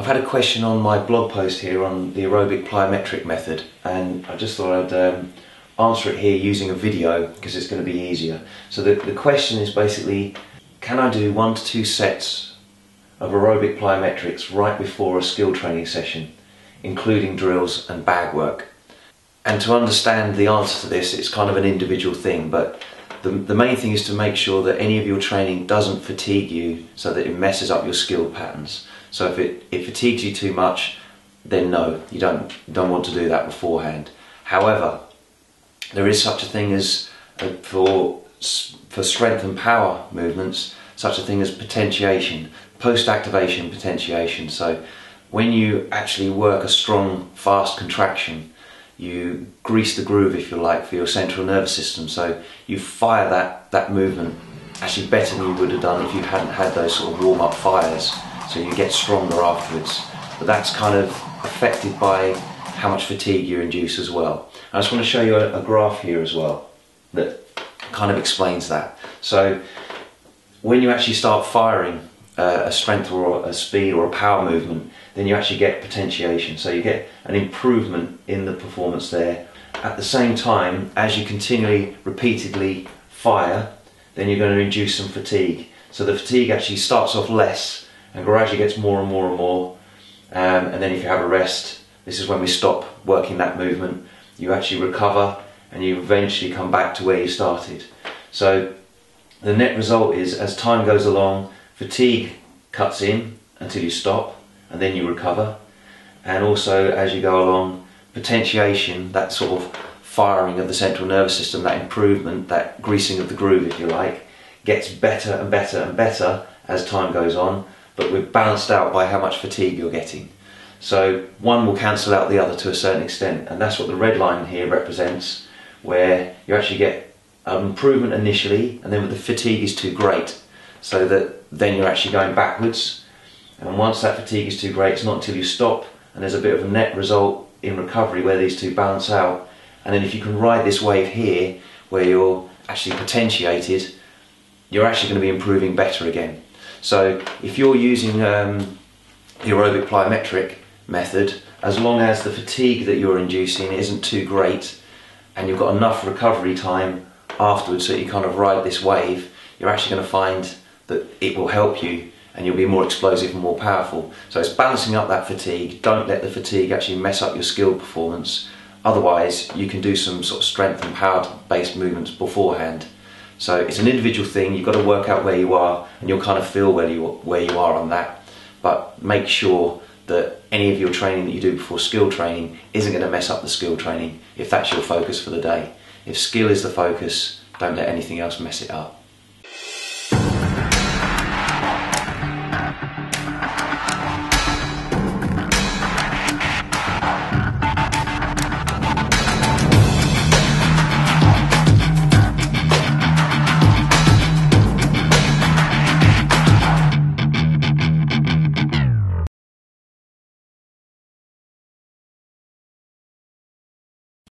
I've had a question on my blog post here on the aerobic plyometric method, and I just thought I'd answer it here using a video because it's going to be easier. So the question is basically, can I do 1 to 2 sets of aerobic plyometrics right before a skill training session, including drills and bag work? And to understand the answer to this, it's kind of an individual thing, but the main thing is to make sure that any of your training doesn't fatigue you so that it messes up your skill patterns. So if it fatigues you too much, then no, you don't want to do that beforehand. However, there is such a thing as, for strength and power movements, such a thing as potentiation, post-activation potentiation. So when you actually work a strong, fast contraction, you grease the groove, if you like, for your central nervous system. So you fire that movement actually better than you would have done if you hadn't had those sort of warm-up fires. So you get stronger afterwards. But that's kind of affected by how much fatigue you induce as well. I just want to show you a graph here as well that kind of explains that. So when you actually start firing a strength or a speed or a power movement, then you actually get potentiation. So you get an improvement in the performance there. At the same time, as you continually, repeatedly fire, then you're going to induce some fatigue. So the fatigue actually starts off less and gradually gets more and more and more. And then if you have a rest, this is when we stop working that movement. You actually recover and you eventually come back to where you started. So the net result is, as time goes along, fatigue cuts in until you stop, and then you recover. And also, as you go along, potentiation, that sort of firing of the central nervous system, that improvement, that greasing of the groove, if you like, gets better and better and better as time goes on, but we're balanced out by how much fatigue you're getting. So one will cancel out the other to a certain extent, and that's what the red line here represents, where you actually get an improvement initially, and then the fatigue is too great, so that then you're actually going backwards. And once that fatigue is too great, it's not until you stop and there's a bit of a net result in recovery where these two balance out. And then if you can ride this wave here, where you're actually potentiated, you're actually going to be improving better again. So if you're using the aerobic plyometric method, as long as the fatigue that you're inducing isn't too great and you've got enough recovery time afterwards so you kind of ride this wave, you're actually going to find that it will help you and you'll be more explosive and more powerful. So it's balancing up that fatigue. Don't let the fatigue actually mess up your skill performance. Otherwise, you can do some sort of strength and power based movements beforehand. So it's an individual thing. You've got to work out where you are, and you'll kind of feel where you are on that. But make sure that any of your training that you do before skill training isn't going to mess up the skill training if that's your focus for the day. If skill is the focus, don't let anything else mess it up.